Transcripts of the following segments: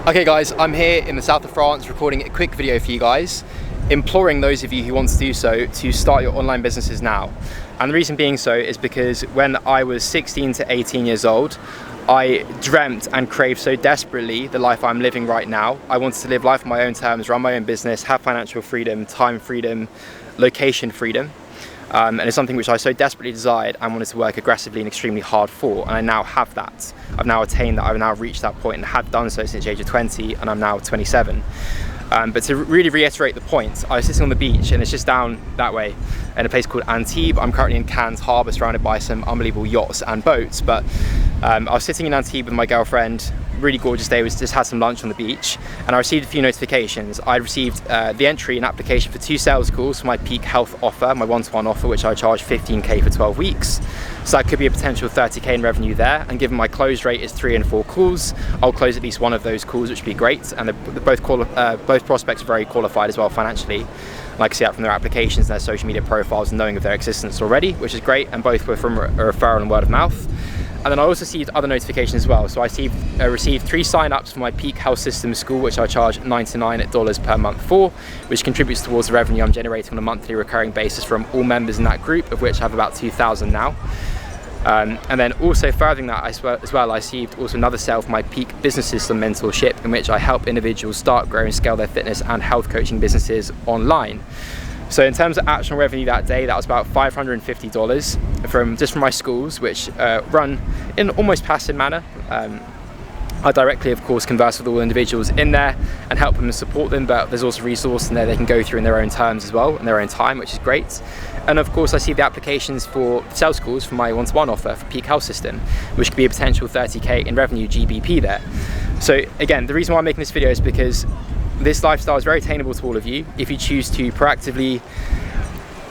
Okay guys, I'm here in the south of France recording a quick video for you guys, imploring those of you who want to do so to start your online businesses now. And the reason being so is because when I was 16 to 18 years old, I dreamt and craved so desperately the life I'm living right now. I wanted to live life on my own terms, run my own business, have financial freedom, time freedom, location freedom. And it's something which I so desperately desired and wanted to work aggressively and extremely hard for, and I now have that. I've now attained that, I've now reached that point and have done so since the age of 20, and I'm now 27. But to really reiterate the point, I was sitting on the beach, and it's just down that way in a place called Antibes. I'm currently in Cannes Harbour, surrounded by some unbelievable yachts and boats, but I was sitting in Antibes with my girlfriend. Really gorgeous day. We just had some lunch on the beach, and I received a few notifications. I received the entry and application for 2 sales calls for my peak health offer, my one-to-one offer, which I charge 15k for 12 weeks. So that could be a potential 30k in revenue there, and given my close rate is 3 and 4 calls, I'll close at least one of those calls, which would be great. And both prospects are very qualified as well financially. I can see that from their applications and their social media profiles and knowing of their existence already, which is great, and both were from a referral and word of mouth. And then I also received other notifications as well. So I received 3 sign-ups for my Peak Health Systems School, which I charge $99 per month for, which contributes towards the revenue I'm generating on a monthly recurring basis from all members in that group, of which I have about 2,000 now. And then also furthering that as well, I received also another sale for my Peak Business System mentorship, in which I help individuals start, grow and scale their fitness and health coaching businesses online. So in terms of actual revenue that day, that was about $550 from my schools, which run in an almost passive manner. I directly, of course, converse with all individuals in there and help them and support them, but there's also resources in there they can go through in their own terms as well, in their own time, which is great. And of course, I see the applications for sales calls for my one-to-one offer for Peak Health System, which could be a potential 30k in revenue GBP there. So again, the reason why I'm making this video is because this lifestyle is very attainable to all of you if you choose to proactively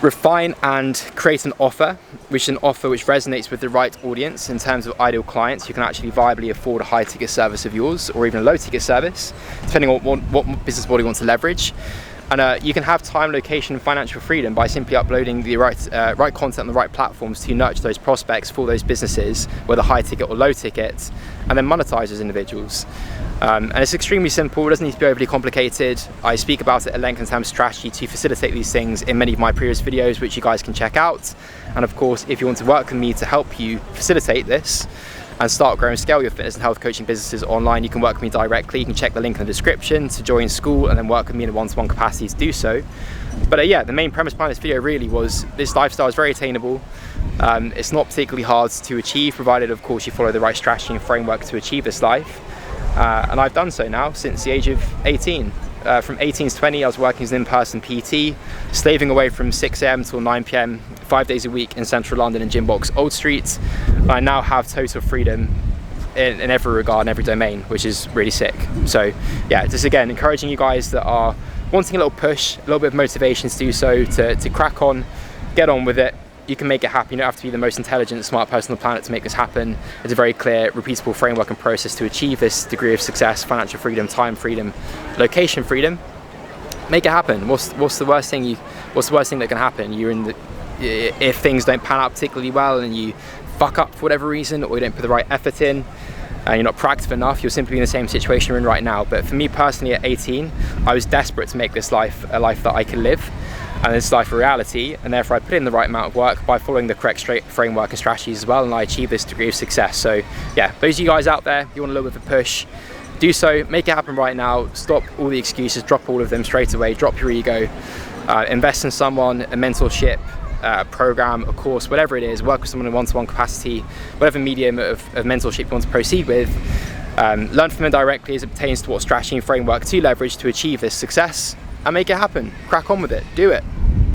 refine and create an offer, which is an offer which resonates with the right audience in terms of ideal clients who can actually viably afford a high ticket service of yours, or even a low ticket service, depending on what business model you want to leverage. And you can have time, location and financial freedom by simply uploading the right content on the right platforms to nurture those prospects for those businesses, whether high ticket or low ticket, and then monetize those individuals. And it's extremely simple, it doesn't need to be overly complicated. I speak about it at length in terms of strategy to facilitate these things in many of my previous videos, which you guys can check out. And of course, if you want to work with me to help you facilitate this and start, grow and scale your fitness and health coaching businesses online, you can work with me directly. You can check the link in the description to join school and then work with me in a one-to-one capacity to do so. But yeah, the main premise behind this video really was this lifestyle is very attainable. It's not particularly hard to achieve, provided of course you follow the right strategy and framework to achieve this life. And I've done so now since the age of 18. From 18 to 20, I was working as an in-person PT, slaving away from 6 AM till 9 PM, 5 days a week in central London in Gymbox Old Street. I now have total freedom in every regard, in every domain, which is really sick. So yeah, just again, encouraging you guys that are wanting a little push, a little bit of motivation to do so, to crack on, get on with it. You can make it happen. You don't have to be the most intelligent, smart person on the planet to make this happen. It's a very clear, repeatable framework and process to achieve this degree of success, financial freedom, time freedom, location freedom. Make it happen. What's the worst thing that can happen? If things don't pan out particularly well and you fuck up for whatever reason, or you don't put the right effort in, and you're not proactive enough, you'll simply be in the same situation you're in right now. But for me personally, at 18, I was desperate to make this life a life that I can live, and this life a reality, and therefore I put in the right amount of work by following the correct framework and strategies as well, and I achieved this degree of success. So yeah, those of you guys out there, you want a little bit of a push, do so, make it happen right now. Stop all the excuses, drop all of them straight away, drop your ego, invest in someone, a mentorship, program, a course, whatever it is, work with someone in one-to-one capacity, whatever medium of mentorship you want to proceed with. Learn from them directly as it pertains to what strategy and framework to leverage to achieve this success, and make it happen. Crack on with it, do it.